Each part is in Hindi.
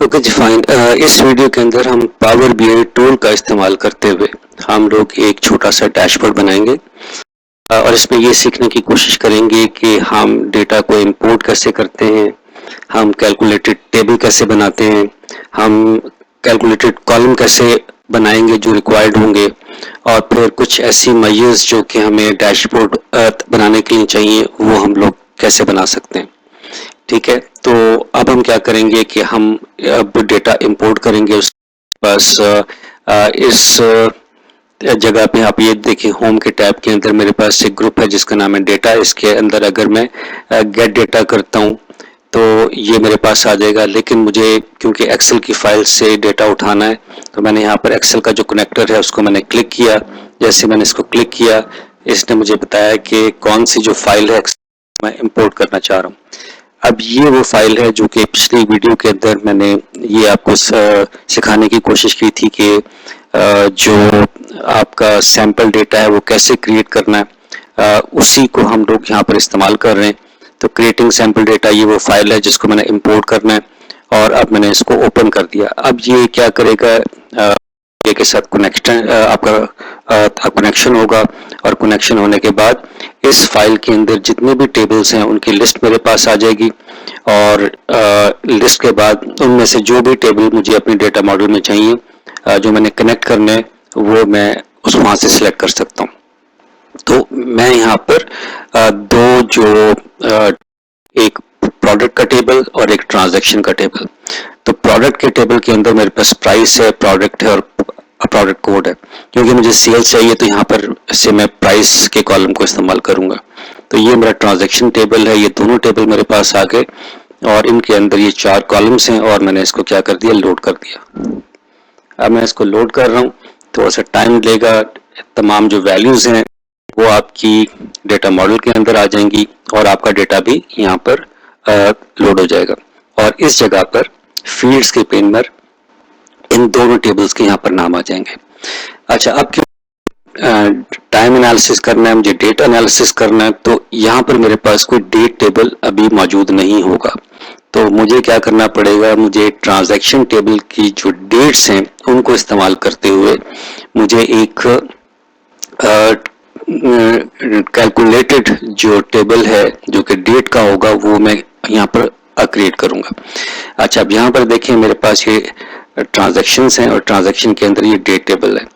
ओके जी फाइन। इस वीडियो के अंदर हम पावर बीआई टूल का इस्तेमाल करते हुए हम लोग एक छोटा सा डैशबोर्ड बनाएंगे और इसमें ये सीखने की कोशिश करेंगे कि हम डेटा को इंपोर्ट कैसे करते हैं, हम कैलकुलेटेड टेबल कैसे बनाते हैं, हम कैलकुलेटेड कॉलम कैसे बनाएंगे जो रिक्वायर्ड होंगे, और फिर कुछ ऐसी मेजर्स जो कि हमें डैशबोर्ड बनाने के लिए चाहिए वो हम लोग कैसे बना सकते हैं। ठीक है, तो अब हम क्या करेंगे कि हम अब डेटा इंपोर्ट करेंगे। उस पास इस जगह पे आप ये देखिए, होम के टैब के अंदर मेरे पास एक ग्रुप है जिसका नाम है डेटा। इसके अंदर अगर मैं गेट डेटा करता हूँ तो ये मेरे पास आ जाएगा, लेकिन मुझे क्योंकि एक्सेल की फाइल से डेटा उठाना है तो मैंने यहाँ पर एक्सेल का जो कनेक्टर है उसको मैंने क्लिक किया। जैसे मैंने इसको क्लिक किया, इसने मुझे बताया कि कौन सी जो फाइल है मैं इंपोर्ट करना चाह रहा हूँ। अब ये वो फाइल है जो कि पिछली वीडियो के अंदर मैंने ये आपको सिखाने की कोशिश की थी कि जो आपका सैंपल डेटा है वो कैसे क्रिएट करना है, उसी को हम लोग यहाँ पर इस्तेमाल कर रहे हैं। तो क्रिएटिंग सैंपल डेटा ये वो फाइल है जिसको मैंने इंपोर्ट करना है और अब मैंने इसको ओपन कर दिया। अब ये क्या करेगा, के साथ कनेक्शन आपका कनेक्शन होगा और कनेक्शन होने के बाद इस फाइल के अंदर जितने भी टेबल्स हैं उनकी लिस्ट मेरे पास आ जाएगी और लिस्ट के बाद उनमें से जो भी टेबल मुझे अपने डेटा मॉडल में चाहिए जो मैंने कनेक्ट करने वो मैं उस वहाँ से सिलेक्ट कर सकता हूँ। तो मैं यहाँ पर दो जो एक प्रोडक्ट का टेबल और एक ट्रांजैक्शन का टेबल। तो प्रोडक्ट के टेबल के अंदर मेरे पास प्राइस है, प्रोडक्ट है और प्रोडक्ट कोड है। क्योंकि मुझे सेल्स चाहिए तो यहाँ पर से मैं प्राइस के कॉलम को इस्तेमाल करूंगा। तो ये मेरा ट्रांजैक्शन टेबल है, ये दोनों टेबल मेरे पास आ गए और इनके अंदर ये 4 कॉलम्स हैं और मैंने इसको क्या कर दिया, लोड कर दिया। अब मैं इसको लोड कर रहा हूँ, थोड़ा सा टाइम लेगा। तमाम जो वैल्यूज हैं वो आपकी डेटा मॉडल के अंदर आ जाएंगी और आपका डेटा भी यहाँ पर लोड हो जाएगा और इस जगह पर फील्ड्स के पेन पर इन दोनों टेबल्स के यहाँ पर नाम आ जाएंगे। अच्छा, अब टाइम एनालिसिस करना है, मुझे डेट एनालिसिस करना है, तो यहाँ पर मेरे पास कोई डेट टेबल अभी मौजूद नहीं होगा। तो मुझे क्या करना पड़ेगा, मुझे ट्रांजैक्शन टेबल की जो डेट्स हैं उनको इस्तेमाल करते हुए मुझे एक कैलकुलेटेड जो टेबल है जो कि डेट का होगा वो मैं यहाँ पर क्रिएट करूंगा। अच्छा, अब यहाँ पर देखिए मेरे पास ये ट्रांजैक्शंस हैं और ट्रांजैक्शन के अंदर ये डेट टेबल है।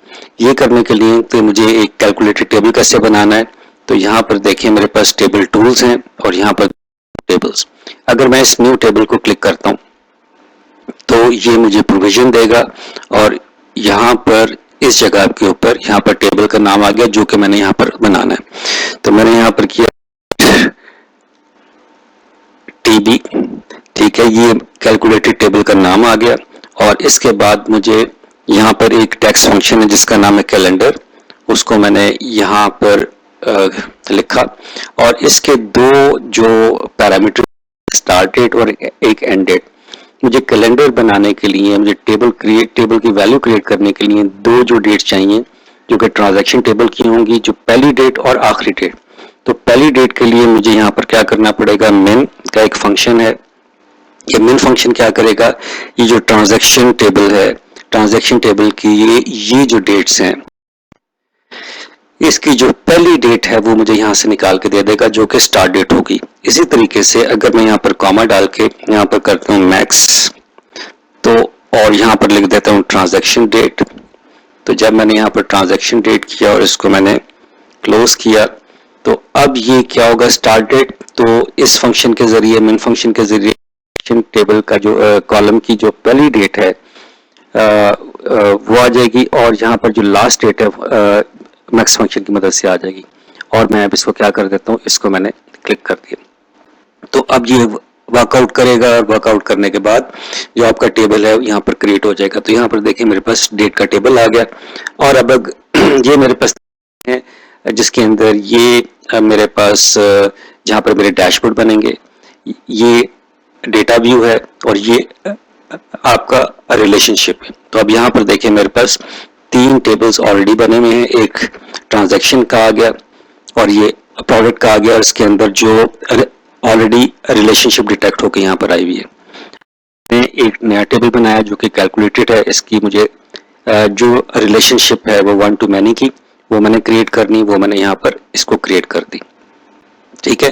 ये करने के लिए तो मुझे एक कैलकुलेटेड टेबल कैसे बनाना है, तो यहाँ पर देखिए मेरे पास टेबल टूल्स हैं और यहाँ पर टेबल्स। अगर मैं इस न्यू टेबल को क्लिक करता हूँ तो ये मुझे प्रोविजन देगा और यहाँ पर इस जगह के ऊपर यहाँ पर टेबल का नाम आ गया जो कि मैंने यहाँ पर बनाना है। तो मैंने यहाँ पर किया टीबी, ठीक है, ये कैलकुलेटेड टेबल का नाम आ गया और इसके बाद मुझे यहाँ पर एक टेक्स्ट फंक्शन है जिसका नाम है कैलेंडर, उसको मैंने यहाँ पर लिखा और इसके दो जो पैरामीटर, स्टार्ट डेट और एक एंड डेट। मुझे कैलेंडर बनाने के लिए, मुझे टेबल की वैल्यू क्रिएट करने के लिए दो जो डेट चाहिए जो कि ट्रांजैक्शन टेबल की होंगी, जो पहली डेट और आखिरी डेट। तो पहली डेट के लिए मुझे यहाँ पर क्या करना पड़ेगा, min का एक फंक्शन है। ये min फंक्शन क्या करेगा, ये जो ट्रांजैक्शन टेबल है, ट्रांजैक्शन टेबल की ये जो डेट्स हैं इसकी जो पहली डेट है वो मुझे यहाँ से निकाल के दे देगा जो कि स्टार्ट डेट होगी। इसी तरीके से अगर मैं यहाँ पर कॉमा डाल के यहाँ पर करता हूँ मैक्स, तो और यहाँ पर लिख देता हूँ ट्रांजैक्शन डेट। तो जब मैंने यहाँ पर ट्रांजैक्शन डेट किया और इसको मैंने क्लोज किया तो अब ये क्या होगा, स्टार्ट डेट। तो इस फंक्शन के जरिए, min फंक्शन के जरिए टेबल का जो कॉलम की जो पहली डेट है वो आ जाएगी और यहाँ पर जो लास्ट डेट है मैक्स फंक्शन की मदद से आ जाएगी। और मैं अब इसको क्या कर देता हूँ, इसको मैंने क्लिक कर दिया। तो अब ये वर्कआउट करेगा और वर्कआउट करने के बाद जो आपका टेबल है यहाँ पर क्रिएट हो जाएगा। तो यहाँ पर देखिए मेरे पास डेट का टेबल आ गया और अब ये मेरे पास है जिसके अंदर ये मेरे पास जहाँ पर मेरे डैशबोर्ड बनेंगे, ये डेटा व्यू है और ये आपका रिलेशनशिप है। तो अब यहाँ पर देखिए मेरे पास 3 टेबल्स ऑलरेडी बने हुए हैं, एक ट्रांजैक्शन का आ गया और ये प्रोडक्ट का आ गया और इसके अंदर जो ऑलरेडी रिलेशनशिप डिटेक्ट होकर यहाँ पर आई हुई है। एक नया टेबल बनाया जो कि कैलकुलेटेड है। इसकी मुझे जो रिलेशनशिप है वो 1 to many की वो मैंने क्रिएट करनी, वो मैंने यहाँ पर इसको क्रिएट कर दी। ठीक है,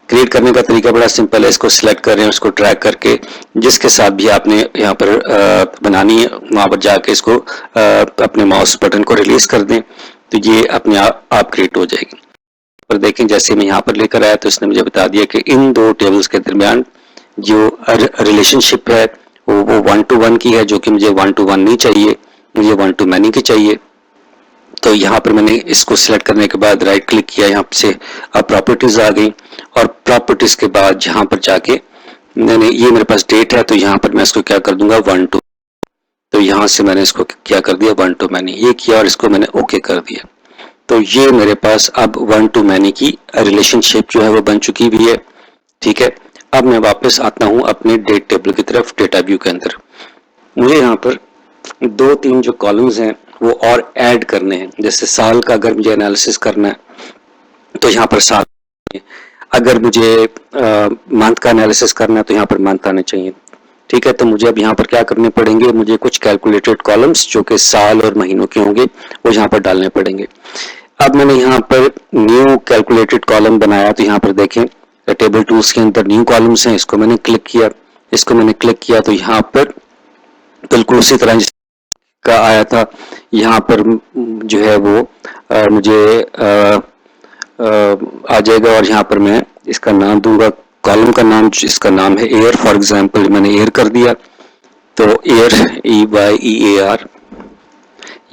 क्रिएट करने का तरीका बड़ा सिंपल है। इसको सिलेक्ट कर रहे हैं, उसको ड्रैग करके जिसके साथ भी आपने यहाँ पर बनानी है वहाँ पर जाके इसको अपने माउस बटन को रिलीज कर दें तो ये अपने आप क्रिएट हो जाएगी। पर देखें जैसे मैं यहाँ पर लेकर आया तो इसने मुझे बता दिया कि इन दो टेबल्स के दरमियान जो रिलेशनशिप है वो 1 to 1 की है, जो कि मुझे 1 to 1 नहीं चाहिए, मुझे 1 to many की चाहिए। तो यहाँ पर मैंने इसको सिलेक्ट करने के बाद राइट क्लिक किया, यहाँ से प्रॉपर्टीज आ गई और प्रॉपर्टीज के बाद यहाँ पर जाके मैंने ये मेरे पास डेट है तो यहाँ पर मैं इसको क्या कर दूंगा 1 to, तो यहाँ से मैंने इसको क्या कर दिया 1 to many ये किया और इसको मैंने ओके कर दिया। तो ये मेरे पास अब 1 to many की रिलेशनशिप जो है वो बन चुकी हुई है। ठीक है, अब मैं वापस आता हूँ अपने डेट टेबल की तरफ डेटा व्यू के अंदर। मुझे यहाँ पर 2-3 जो कॉलम्स हैं वो और ऐड करने हैं। जैसे साल का अगर मुझे एनालिसिस करना है तो यहाँ पर साल, अगर मुझे मंथ का एनालिसिस करना है तो यहाँ पर मंथ आने चाहिए। ठीक है, तो मुझे अब यहाँ पर क्या करने पड़ेंगे, मुझे कुछ कैलकुलेटेड कॉलम्स जो कि साल और महीनों के होंगे वो यहाँ पर डालने पड़ेंगे। अब मैंने यहाँ पर न्यू कैलकुलेटेड कॉलम बनाया तो यहाँ पर देखें टेबल टूल्स के अंदर न्यू कॉलम्स हैं, इसको मैंने क्लिक किया, इसको मैंने क्लिक किया तो यहाँ पर बिल्कुल उसी तरह का आया था। यहाँ पर जो है वो मुझे आ जाएगा और यहाँ पर मैं इसका नाम दूंगा, कॉलम का नाम जिसका नाम है एयर, फॉर एग्जांपल मैंने एयर कर दिया तो एयर EYEAR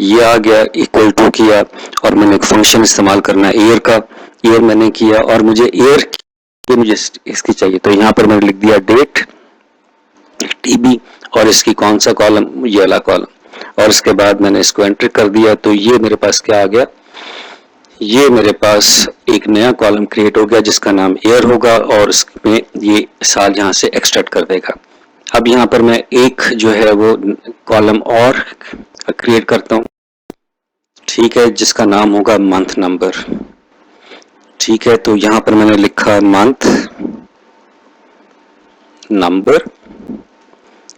ये आ गया, इक्वल टू किया और मैंने एक फंक्शन इस्तेमाल करना है एयर का, एयर मैंने किया और मुझे एयर मुझे इसकी चाहिए तो यहाँ पर मैंने लिख दिया डेट TB और इसकी कौन सा कॉलम, ये वाला कॉलम, और इसके बाद मैंने इसको एंटर कर दिया तो ये मेरे पास क्या आ गया, ये मेरे पास एक नया कॉलम क्रिएट हो गया जिसका नाम एयर होगा और इसमें ये साल यहाँ से एक्सट्रैक्ट कर देगा। अब यहाँ पर मैं एक जो है वो कॉलम और क्रिएट करता हूँ। ठीक है, जिसका नाम होगा मंथ नंबर। ठीक है, तो यहाँ पर मैंने लिखा month number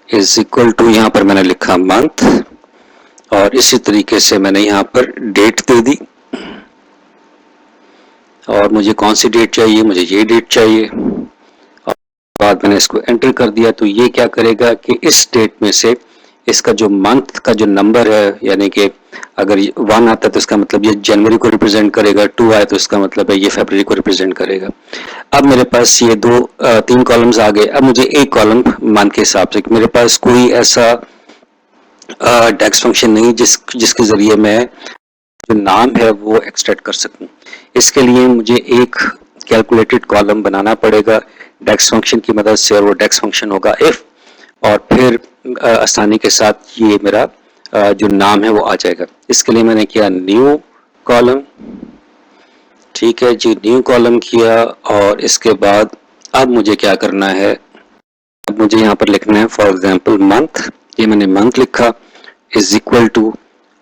is equal to, यहाँ पर मैंने लिखा मंथ और इसी तरीके से मैंने यहाँ पर डेट दे दी और मुझे कौन सी डेट चाहिए, मुझे ये डेट चाहिए और बाद मैंने इसको एंटर कर दिया तो ये क्या करेगा कि इस डेट में से इसका जो मंथ का जो नंबर है, यानी कि अगर 1 आता है तो इसका मतलब ये जनवरी को रिप्रेजेंट करेगा, 2 आए तो इसका मतलब है ये फरवरी को रिप्रेजेंट करेगा। अब मेरे पास ये 3 कॉलम्स आ गए। अब मुझे एक कॉलम मंथ के हिसाब से, मेरे पास कोई ऐसा डेक्स फंक्शन नहीं जिसके जरिए मैं जो नाम है वो एक्सट्रैक्ट कर सकूं। इसके लिए मुझे एक कैलकुलेटेड कॉलम बनाना पड़ेगा डेक्स फंक्शन की मदद से और वो डेक्स फंक्शन होगा इफ, और फिर आसानी के साथ ये मेरा जो नाम है वो आ जाएगा। इसके लिए मैंने किया न्यू कॉलम। ठीक है जी, न्यू कॉलम किया और इसके बाद अब मुझे क्या करना है, अब मुझे यहाँ पर लिखना है फॉर एग्जांपल मंथ, ये मैंने मंथ लिखा इज इक्वल टू,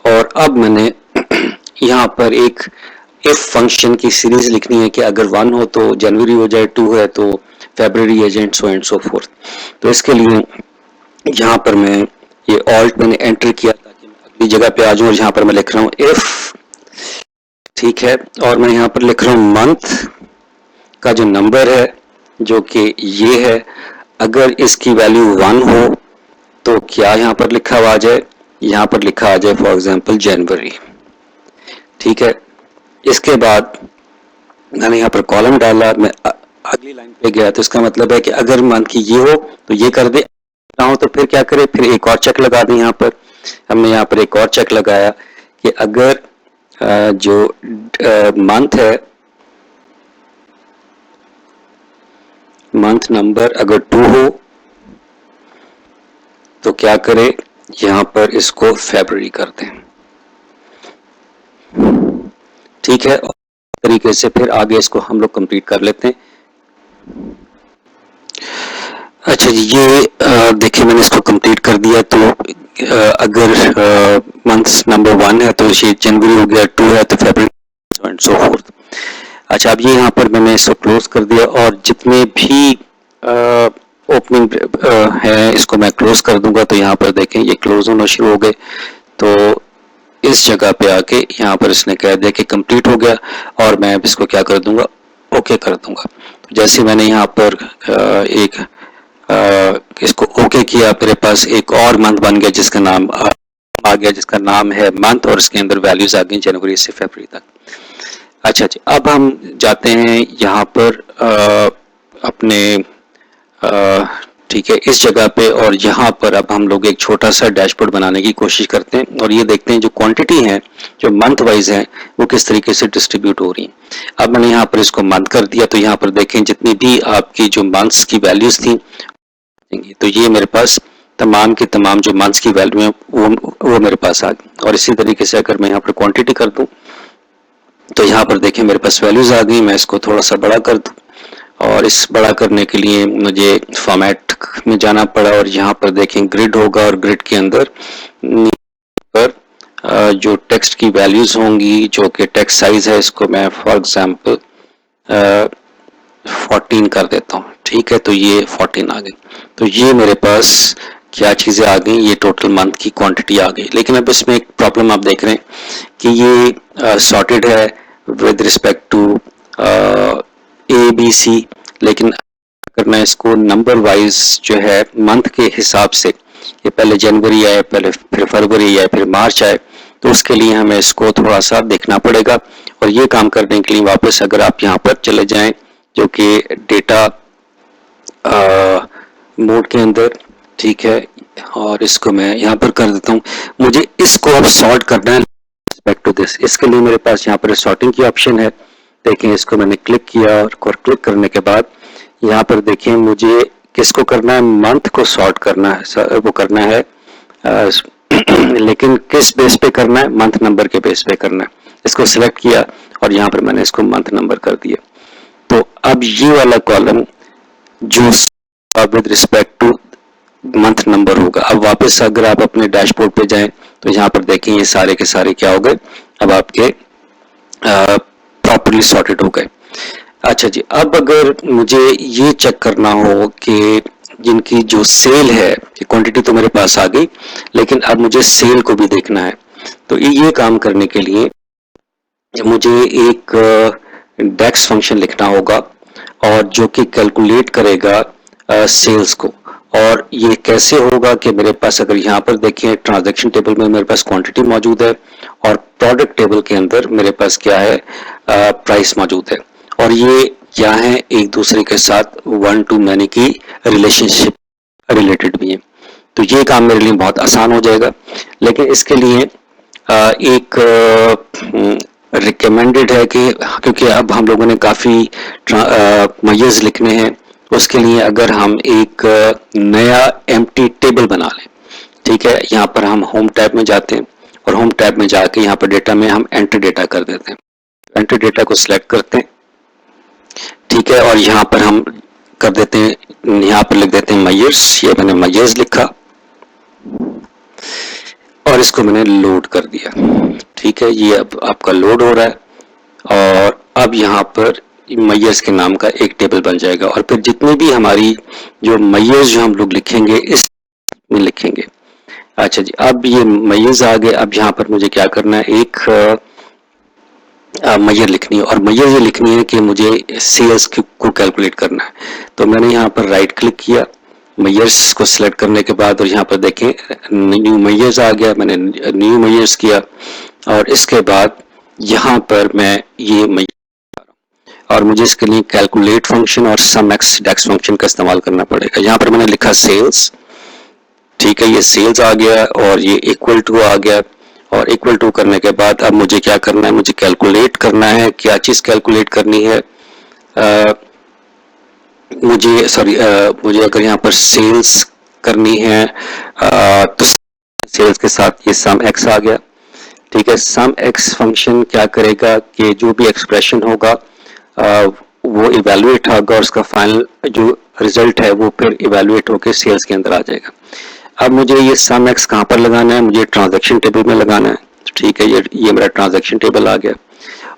और अब मैंने यहाँ पर एक इफ फंक्शन की सीरीज लिखनी है कि अगर 1 हो तो जनवरी हो जाए, 2 है तो फरवरी agent so and so forth. तो इसके लिए यहाँ पर मैं ये ऑल्ट मैंने एंटर किया ताकि मैं अगली जगह पे आ जाऊँ और यहाँ पर मैं लिख रहा हूँ इफ। ठीक है, और मैं यहाँ पर लिख रहा हूँ मंथ का जो नंबर है जो कि ये है, अगर इसकी वैल्यू 1 हो तो क्या यहाँ पर लिखा हुआ आ जाए, यहाँ पर लिखा आ जाए फॉर एग्जांपल जनवरी। ठीक है, इसके बाद मैंने यहाँ पर कॉलम डाला, मैं अगली लाइन पे गया तो इसका मतलब है कि अगर मंथ की ये हो तो ये कर दे, ना हो तो फिर क्या करे, फिर एक और चेक लगा दें। यहाँ पर हमने यहाँ पर एक और चेक लगाया कि अगर जो मंथ है, मंथ नंबर अगर 2 हो तो क्या करे, यहाँ पर इसको फरवरी कर दें। ठीक है, और तरीके से फिर आगे इसको हम लोग कंप्लीट कर लेते हैं। अच्छा जी, ये देखिए मैंने इसको कंप्लीट कर दिया। तो अगर मंथ नंबर 1 है तो ये जनवरी हो गया, 2 है तो फरवरी एंड सो फोर्थ। अच्छा, अब ये यहाँ पर मैंने इसको क्लोज कर दिया और जितने भी ओपनिंग है, इसको मैं क्लोज कर दूंगा तो यहाँ पर देखें ये क्लोज होना शुरू हो गए। तो इस जगह पे आके यहाँ पर इसने कह दिया कि कंप्लीट हो गया और मैं अब इसको क्या कर दूंगा, ओके कर दूंगा। तो जैसे मैंने यहाँ पर इसको ओके किया, मेरे पास एक और मंथ बन गया जिसका नाम आ गया, जिसका नाम है मंथ, और इसके अंदर वैल्यूज आ गई जनवरी से फरवरी तक। अच्छा जी, अब हम जाते हैं यहाँ पर अपने ठीक है इस जगह पे, और यहाँ पर अब हम लोग एक छोटा सा डैशबोर्ड बनाने की कोशिश करते हैं और ये देखते हैं जो क्वांटिटी है जो मंथ वाइज है वो किस तरीके से डिस्ट्रीब्यूट हो रही है। अब मैंने यहाँ पर इसको मंथ कर दिया तो यहाँ पर देखें जितनी भी आपकी जो मंथ्स की वैल्यूज थी, तो ये मेरे पास तमाम के तमाम जो मंथ्स की वैल्यू है वो मेरे पास आ गई। और इसी तरीके से अगर मैं यहाँ पर क्वांटिटी कर दूं तो यहाँ पर देखें मेरे पास वैल्यूज आ गई। मैं इसको थोड़ा सा बड़ा कर दूं और इस बड़ा करने के लिए मुझे फॉर्मेट में जाना पड़ा और यहाँ पर देखें ग्रिड होगा और ग्रिड के अंदर पर जो टेक्स्ट की वैल्यूज होंगी जो कि टेक्स्ट साइज है, इसको मैं फॉर एग्जांपल 14 कर देता हूँ। ठीक है, तो ये 14 आ गई। तो ये मेरे पास क्या चीज़ें आ गई, ये टोटल मंथ की क्वांटिटी आ गई। लेकिन अब इसमें एक प्रॉब्लम आप देख रहे हैं कि ये सॉर्टेड है with respect to A B C, लेकिन अगर मैं इसको नंबर वाइज जो है मंथ के हिसाब से, ये पहले जनवरी आए, पहले फिर फरवरी आए, फिर मार्च आए, तो उसके लिए हमें इसको थोड़ा सा देखना पड़ेगा। और ये काम करने के लिए वापस अगर आप यहाँ पर चले जाएं जो कि डेटा मोड के अंदर, ठीक है, और इसको मैं यहाँ पर कर देता हूँ। मुझे इसको अब सॉर्ट करना है रिस्पेक्ट टू दिस। इसके लिए मेरे पास यहाँ पर सॉर्टिंग की ऑप्शन है। देखें इसको मैंने क्लिक किया और क्लिक करने के बाद यहाँ पर देखें मुझे किसको करना है, मंथ को सॉर्ट करना है, वो करना है लेकिन किस बेस पे करना है, मंथ नंबर के बेस पे करना है। इसको सिलेक्ट किया और यहाँ पर मैंने इसको मंथ नंबर कर दिया। तो अब ये वाला कॉलम जो with respect two month number होगा। अब वापस अगर आप अपने डैशबोर्ड पे जाएं तो यहाँ पर देखें ये सारे के सारे क्या हो गए, अब आपके प्रॉपर्ली सॉर्टेड हो गए। अच्छा जी, अब अगर मुझे ये चेक करना हो कि जिनकी जो सेल है, क्वांटिटी तो मेरे पास आ गई, लेकिन अब मुझे सेल को भी देखना है, तो ये काम करने के लिए मुझे एक डेक्स फंक्शन लिखना होगा और जो कि कैलकुलेट करेगा सेल्स को। और ये कैसे होगा कि मेरे पास अगर यहाँ पर देखें ट्रांजैक्शन टेबल में मेरे पास क्वांटिटी मौजूद है और प्रोडक्ट टेबल के अंदर मेरे पास क्या है, प्राइस मौजूद है, और ये क्या है एक दूसरे के साथ वन टू मैनी की रिलेशनशिप रिलेटेड भी है। तो ये काम मेरे लिए बहुत आसान हो जाएगा। लेकिन इसके लिए एक रिकमेंडेड है कि क्योंकि अब हम लोगों ने काफ़ी मेजर्स लिखने हैं, उसके लिए अगर हम एक नया एम्प्टी टेबल बना लें, ठीक है, यहाँ पर हम होम टैब में जाते हैं और होम टैब में जाके यहाँ पर डेटा में हम एंटर डेटा कर देते हैं। एंटर डेटा को सिलेक्ट करते हैं, ठीक है, और यहाँ पर हम कर देते हैं, यहाँ पर लिख देते हैं मेजर्स। ये मैंने मेजर्स लिखा और इसको मैंने लोड कर दिया। ठीक है, ये अब आपका लोड हो रहा है और अब यहाँ पर मेजर्स के नाम का एक टेबल बन जाएगा और फिर जितने भी हमारी जो मेजर्स जो हम लोग लिखेंगे इस में लिखेंगे। अच्छा जी, अब ये मेजर्स आ गए। अब यहाँ पर मुझे क्या करना है, एक मेजर लिखनी है और मेजर ये लिखनी है कि मुझे सेल्स को कैलकुलेट करना है। तो मैंने यहाँ पर राइट क्लिक किया, मेजर्स को सिलेक्ट करने के बाद, और यहाँ पर देखें न्यू मेजर्स आ गया, मैंने न्यू मेजर्स किया और इसके बाद यहाँ पर मैं ये मेजर और मुझे इसके लिए कैलकुलेट फंक्शन और सम एक्स डेक्स फंक्शन का इस्तेमाल करना पड़ेगा। यहाँ पर मैंने लिखा सेल्स, ठीक है, ये सेल्स आ गया और ये इक्वल टू आ गया और इक्वल टू करने के बाद अब मुझे क्या करना है, मुझे कैलकुलेट करना है। क्या चीज़ कैलकुलेट करनी है, मुझे अगर यहाँ पर सेल्स करनी है तो सेल्स के साथ ये सम एक्स आ गया। ठीक है, सम एक्स फंक्शन क्या करेगा कि जो भी एक्सप्रेशन होगा वो इवेलुएट होगा और उसका फाइनल जो रिजल्ट है वो फिर इवेलुएट होकर सेल्स के अंदर आ जाएगा। अब मुझे ये सम एक्स कहाँ पर लगाना है, मुझे ट्रांजैक्शन टेबल में लगाना है। ठीक है, ये मेरा ट्रांजैक्शन टेबल आ गया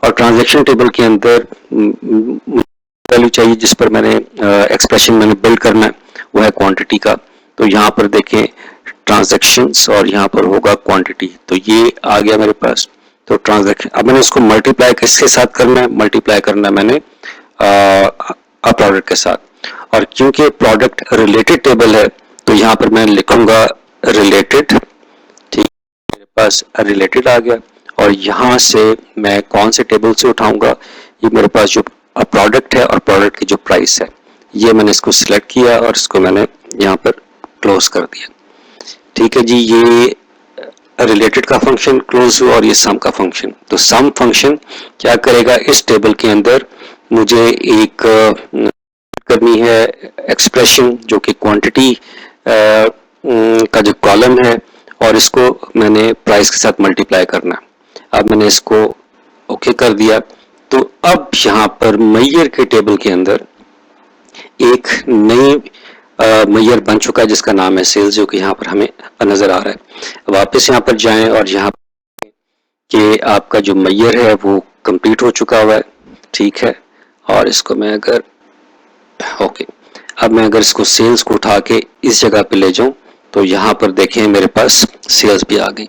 और ट्रांजैक्शन टेबल के अंदर वैल्यू चाहिए जिस पर मैंने एक्सप्रेशन मैंने बिल्ड करना है, वो है क्वांटिटी का। तो यहाँ पर देखें ट्रांजैक्शंस और यहाँ पर होगा क्वांटिटी, तो ये आ गया मेरे पास। तो ट्रांजैक्शन, अब मैंने इसको मल्टीप्लाई किसके साथ करना है, मल्टीप्लाई करना है मैंने प्रोडक्ट के साथ। और क्योंकि प्रोडक्ट रिलेटेड टेबल है तो यहाँ पर मैं लिखूंगा रिलेटेड, ठीक, मेरे पास रिलेटेड आ गया। और यहाँ से मैं कौन से टेबल से उठाऊंगा, ये मेरे पास जो प्रोडक्ट है और प्रोडक्ट की जो प्राइस है, ये मैंने इसको सिलेक्ट किया और इसको मैंने यहाँ पर क्लोज कर दिया। ठीक है जी, ये रिलेटेड का फंक्शन क्लोज हुआ और ये सम का फंक्शन। तो सम फंक्शन क्या करेगा, इस टेबल के अंदर मुझे एक करनी है एक्सप्रेशन जो कि क्वांटिटी का जो कॉलम है, और इसको मैंने प्राइस के साथ मल्टीप्लाई करना। अब मैंने इसको ओके कर दिया। तो अब यहाँ पर मैयर के टेबल के अंदर एक नई मैयर बन चुका है जिसका नाम है सेल्स, जो कि यहाँ पर हमें नजर आ रहा है। वापस यहाँ पर जाएं और यहाँ कि आपका जो मैयर है वो कंप्लीट हो चुका हुआ है, ठीक है। और इसको मैं अगर ओके, अब मैं अगर इसको सेल्स को उठा के इस जगह पे ले जाऊं तो यहाँ पर देखें मेरे पास सेल्स भी आ गई।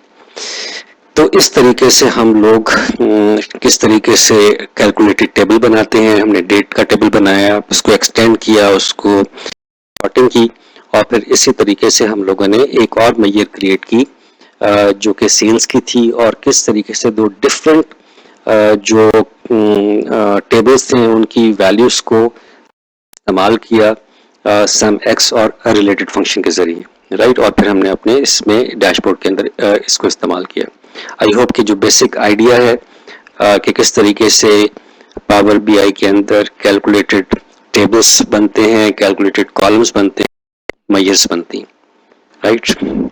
तो इस तरीके से हम लोग किस तरीके से कैलकुलेटेड टेबल बनाते हैं। हमने डेट का टेबल बनाया, उसको एक्सटेंड किया, उसको सॉर्टिंग की, और फिर इसी तरीके से हम लोगों ने एक और मैयर क्रिएट की जो कि सेल्स की थी, और किस तरीके से दो डिफरेंट जो टेबल्स थे उनकी वैल्यूज को इस्तेमाल किया सम एक्स और रिलेटेड फंक्शन के जरिए, राइट। और फिर हमने अपने इसमें डैशबोर्ड के अंदर इसको इस्तेमाल किया। आई होप कि जो बेसिक आइडिया है कि किस तरीके से पावर बीआई के अंदर कैलकुलेटेड टेबल्स बनते हैं, कैलकुलेटेड कॉलम्स बनते हैं, मेजर्स बनती हैं, राइट।